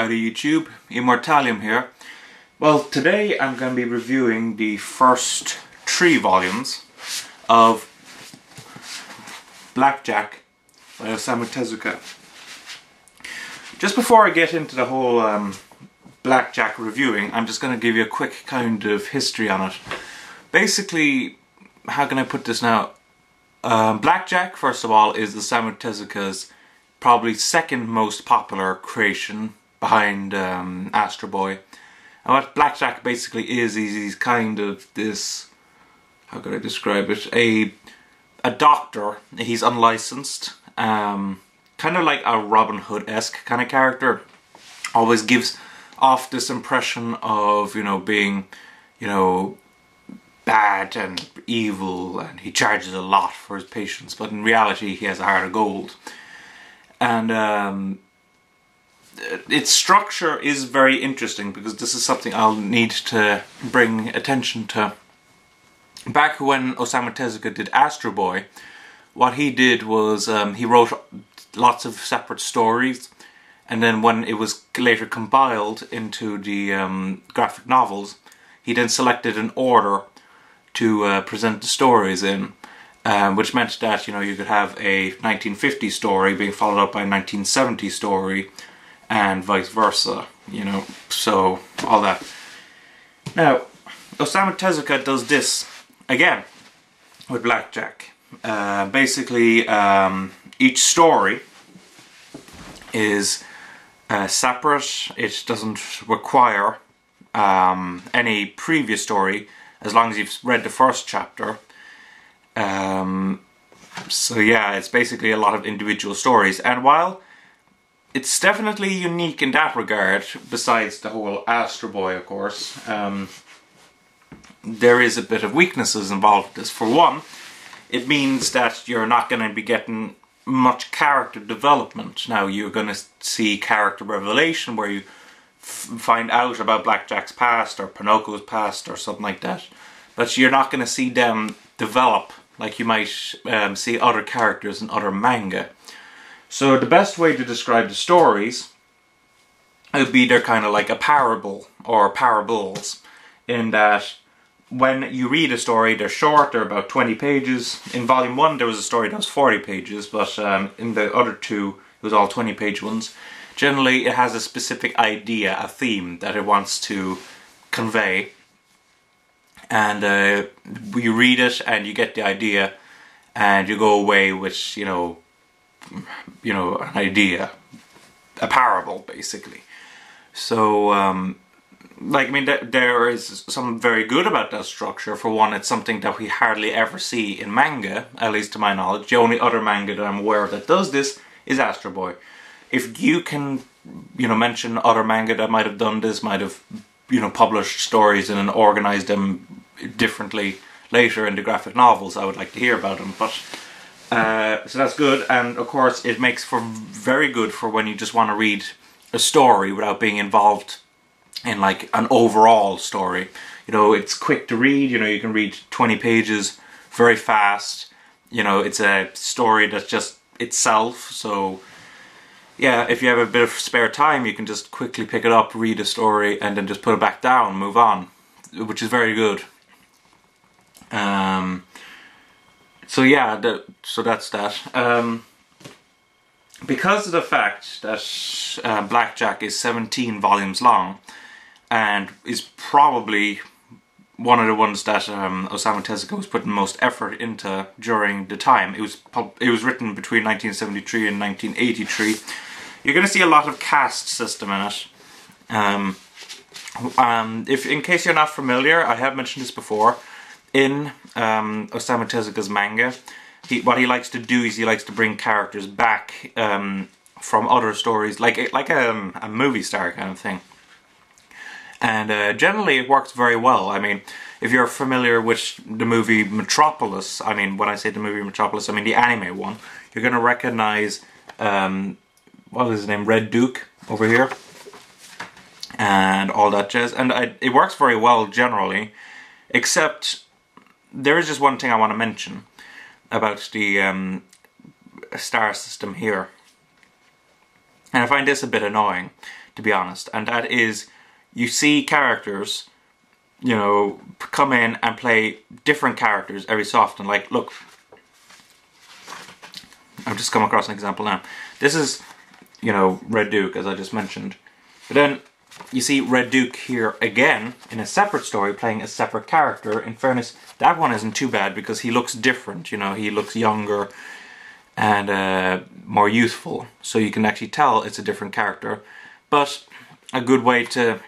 Howdy YouTube, Immortalium here. Well, today I'm going to be reviewing the first 3 volumes of Blackjack by Osamu Tezuka. Just before I get into the whole Blackjack reviewing, I'm just going to give you a quick kind of history on it. Basically, how can I put this now? Blackjack, first of all, is Osamu Tezuka's probably second most popular creation behind Astro Boy. And what Blackjack basically is he's kind of this, how could I describe it, a doctor. He's unlicensed, kind of like a Robin Hood-esque kind of character. Always gives off this impression of, you know, being, you know, bad and evil, and he charges a lot for his patients, but in reality he has a heart of gold. And its structure is very interesting because this is something I'll need to bring attention to. Back when Osamu Tezuka did Astro Boy, what he did was he wrote lots of separate stories, and then when it was later compiled into the graphic novels, he then selected an order to present the stories in. Which meant that, you know, you could have a 1950 story being followed up by a 1970 story, and vice versa, you know, so all that. Now, Osamu Tezuka does this again with Blackjack. Basically, each story is separate. It doesn't require any previous story as long as you've read the first chapter. So yeah, it's basically a lot of individual stories, and while it's definitely unique in that regard, besides the whole Astro Boy, of course, there is a bit of weaknesses involved with this. For one, it means that you're not going to be getting much character development. Now, you're going to see character revelation where you find out about Blackjack's past or Pinoco's past or something like that, but you're not going to see them develop like you might see other characters in other manga. So the best way to describe the stories would be they're kind of like a parable or parables, in that when you read a story, they're short, they're about 20 pages. In volume 1 there was a story that was 40 pages, but in the other 2 it was all 20-page ones. Generally it has a specific idea, a theme that it wants to convey. And you read it and you get the idea and you go away with, you know, an idea, a parable basically. So, like, I mean, there is something very good about that structure. For one, it's something that we hardly ever see in manga, at least to my knowledge. The only other manga that I'm aware of that does this is Astro Boy. If you can, you know, mention other manga that might have done this, might have, you know, published stories and then organized them differently later in the graphic novels, I would like to hear about them. But so that's good, and of course it makes for very good for when you just want to read a story without being involved in like an overall story. You know, it's quick to read, you know, you can read 20 pages very fast. You know, it's a story that's just itself, so yeah, if you have a bit of spare time, you can just quickly pick it up, read a story, and then just put it back down, move on, which is very good. So yeah, so that's that. Because of the fact that Blackjack is 17 volumes long, and is probably one of the ones that Osamu Tezuka was putting most effort into during the time. It was written between 1973 and 1983. You're going to see a lot of caste system in it. In case you're not familiar, I have mentioned this before, in Osamu Tezuka's manga, what he likes to do is he likes to bring characters back from other stories, like a movie star kind of thing. And generally it works very well. I mean, if you're familiar with the movie Metropolis, I mean, when I say the movie Metropolis, I mean the anime one, you're going to recognize, what is his name, Red Duke over here, and all that jazz. And it works very well generally, except there is just one thing I want to mention about the star system here. And I find this a bit annoying. to be honest, and that is you see characters, you know, come in and play different characters every so often. Like, look, I've just come across an example now. This is, you know, Red Duke, as I just mentioned. But then you see Red Duke here again in a separate story playing a separate character. In fairness, that one isn't too bad because he looks different, you know, he looks younger and more youthful. So you can actually tell it's a different character. But a good way to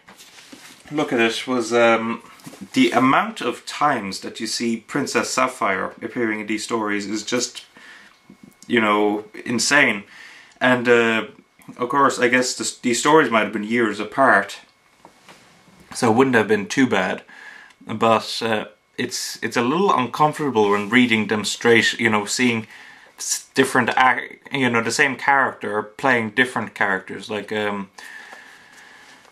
look at it was the amount of times that you see Princess Sapphire appearing in these stories is just, you know, insane. And of course, I guess these stories might have been years apart, so it wouldn't have been too bad. But it's a little uncomfortable when reading them straight, you know, seeing different, you know, the same character playing different characters. Like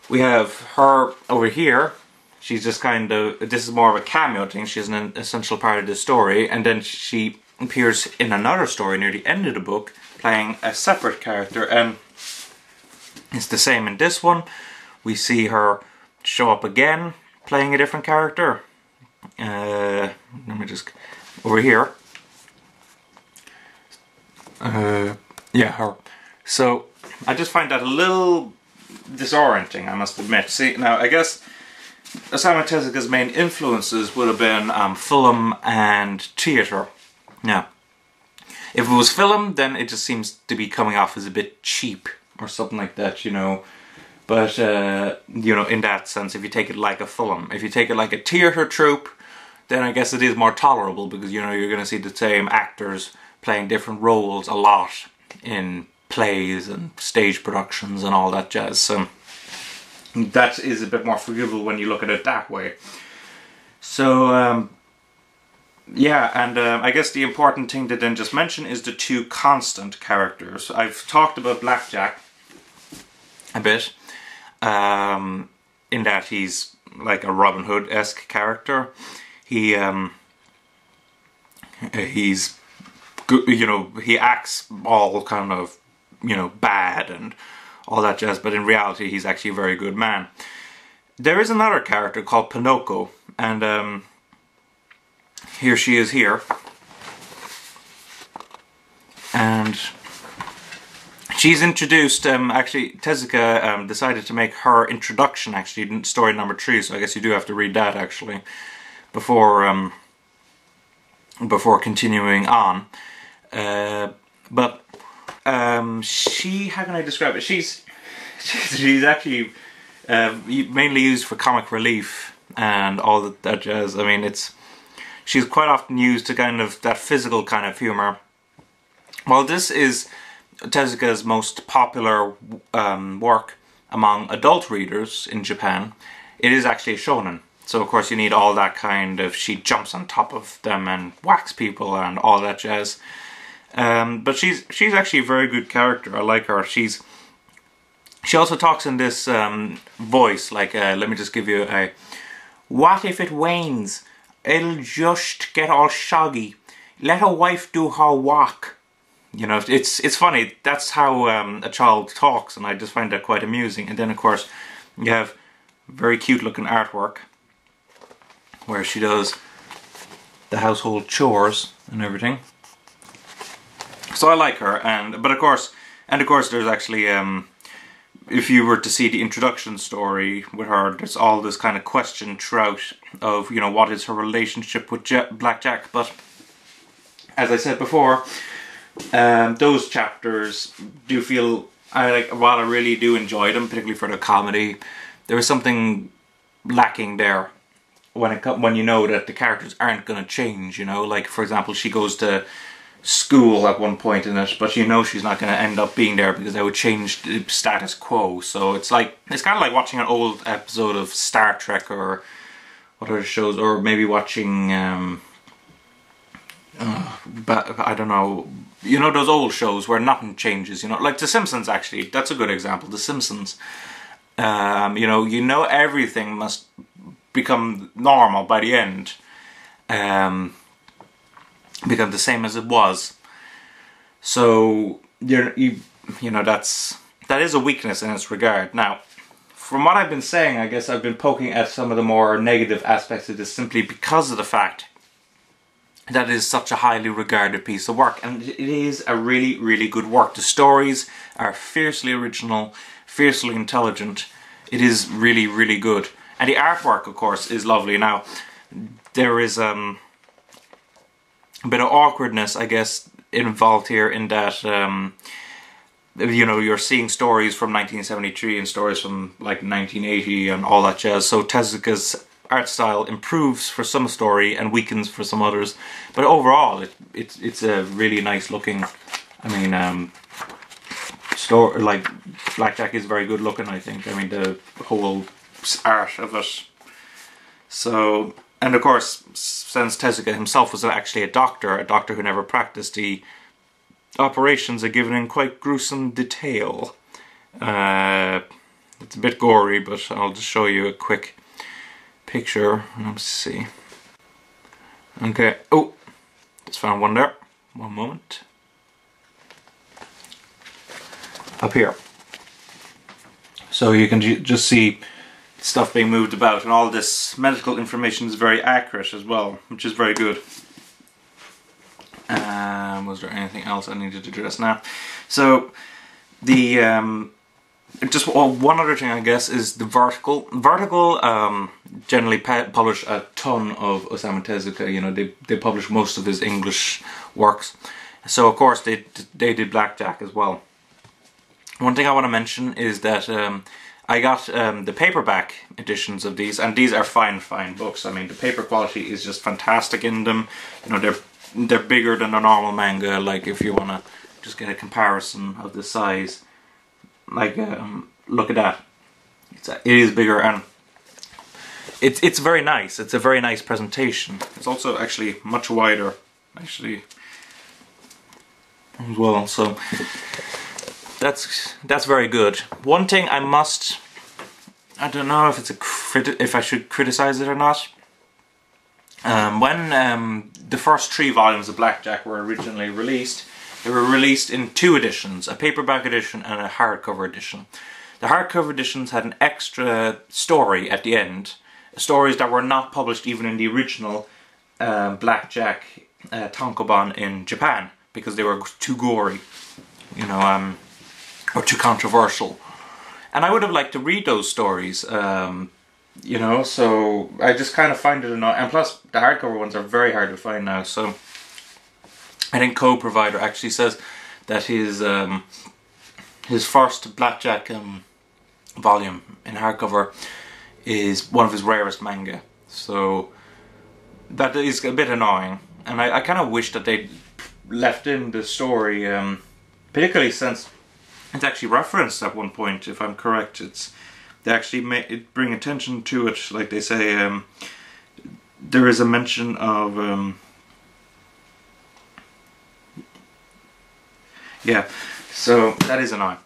we have her over here. She's just kind of, this is more of a cameo thing. She's an essential part of the story, and then she appears in another story near the end of the book playing a separate character, and it's the same in this one. We see her show up again playing a different character. Let me just, over here. Yeah, her. So I just find that a little disorienting, I must admit. See, now I guess Osamu Tezuka's main influences would have been film and theatre. Now, if it was film, then it just seems to be coming off as a bit cheap or something like that, you know. But, you know, in that sense, if you take it like a film, if you take it like a theatre troupe, then I guess it is more tolerable because, you know, you're going to see the same actors playing different roles a lot in plays and stage productions and all that jazz. So that is a bit more forgivable when you look at it that way. So, yeah, and I guess the important thing to then just mention is the two constant characters. I've talked about Blackjack a bit, in that he's like a Robin Hood-esque character. He's good, you know, he acts all kind of, you know, bad and all that jazz, but in reality he's actually a very good man. There is another character called Pinocchio, and here she is here, and she's introduced, actually Tezuka decided to make her introduction actually in story number 3, so I guess you do have to read that actually before before continuing on. But she, how can I describe it? She's actually mainly used for comic relief and all that jazz. I mean, she's quite often used to kind of that physical kind of humor. Well, this is Tezuka's most popular work among adult readers in Japan. It is actually a shonen. So of course you need all that kind of, she jumps on top of them and whacks people and all that jazz. But she's actually a very good character. I like her. She also talks in this voice, like, let me just give you a, what if it wanes? It'll just get all shoggy. Let a wife do her work. You know, it's funny. That's how a child talks, and I just find that quite amusing. And then, of course, you have very cute-looking artwork where she does the household chores and everything. So I like her, but of course, there's actually, if you were to see the introduction story with her, there's all this kind of question throughout of, you know, what is her relationship with Blackjack. But as I said before, those chapters do feel, while I really do enjoy them, particularly for the comedy, there is something lacking there when you know that the characters aren't going to change, you know. Like, for example, she goes to school at one point in it, but you know she's not going to end up being there because they would change the status quo. So it's kind of like watching an old episode of Star Trek or what other shows, or maybe watching but I don't know, you know, those old shows where nothing changes, you know, like The Simpsons. Actually, that's a good example. The Simpsons, you know everything must become normal by the end, become the same as it was. So you know, that's that is a weakness in its regard. Now, from what I've been saying, I guess I've been poking at some of the more negative aspects of this simply because of the fact that it is such a highly regarded piece of work, and it is a really, really good work. The stories are fiercely original, fiercely intelligent. It is really, really good. And the artwork, of course, is lovely. Now, there is a bit of awkwardness, I guess, involved here in that, you know, you're seeing stories from 1973 and stories from like 1980 and all that jazz. So Tezuka's art style improves for some story and weakens for some others, but overall it's a really nice looking, I mean, story. Like, Blackjack is very good looking, I think. I mean, the whole art of it. So, and of course, since Tezuka himself was actually a doctor who never practiced, the operations are given in quite gruesome detail. It's a bit gory, but I'll just show you a quick picture. Let's see. Okay. Oh, just found one there. One moment. Up here. So you can just see stuff being moved about, and all this medical information is very accurate as well, which is very good. Was there anything else I needed to address now? So the just one other thing, I guess, is the Vertical. Vertical generally publish a ton of Osamu Tezuka. You know, they publish most of his English works. So of course they did Blackjack as well. One thing I want to mention is that I got the paperback editions of these, and these are fine books. I mean, the paper quality is just fantastic in them. You know, they're bigger than a normal manga. Like, if you want to just get a comparison of the size, like, look at that. It is bigger, and it's very nice. It's a very nice presentation. It's also actually much wider, actually, as well. So that's very good. One thing I don't know if it's if I should criticize it or not. When the first 3 volumes of Blackjack were originally released, they were released in 2 editions, a paperback edition and a hardcover edition. The hardcover editions had an extra story at the end, stories that were not published even in the original Blackjack tankobon in Japan, because they were too gory, you know, or too controversial. And I would have liked to read those stories, you know, so I just kind of find it annoying. And plus, the hardcover ones are very hard to find now, so I think Co-Provider actually says that his first Blackjack volume in hardcover is one of his rarest manga. So that is a bit annoying, and I kind of wish that they left in the story, particularly since it's actually referenced at one point, if I'm correct. They actually bring attention to it, like they say, there is a mention of, yeah, so that is annoying.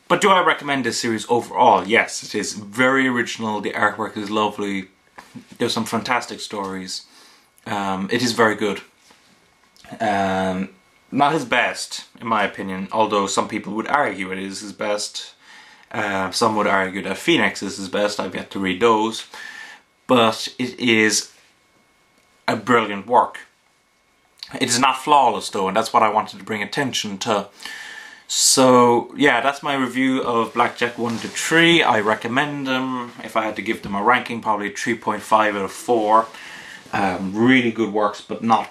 But do I recommend this series overall? Yes, it is very original, the artwork is lovely, there's some fantastic stories, it is very good. Not his best, in my opinion, although some people would argue it is his best. Some would argue that Phoenix is his best. I've yet to read those. But it is a brilliant work. It is not flawless though, and that's what I wanted to bring attention to. So yeah, that's my review of Blackjack 1 to 3. I recommend them. If I had to give them a ranking, probably 3.5 out of 4. Really good works, but not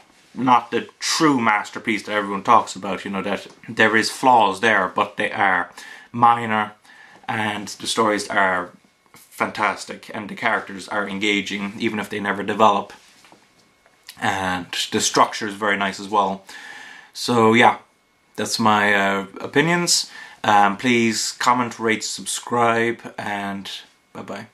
the true masterpiece that everyone talks about. You know, that there is flaws there, but they are minor, and the stories are fantastic, and the characters are engaging, even if they never develop. And the structure is very nice as well. So yeah, that's my opinions. Please comment, rate, subscribe, and bye bye.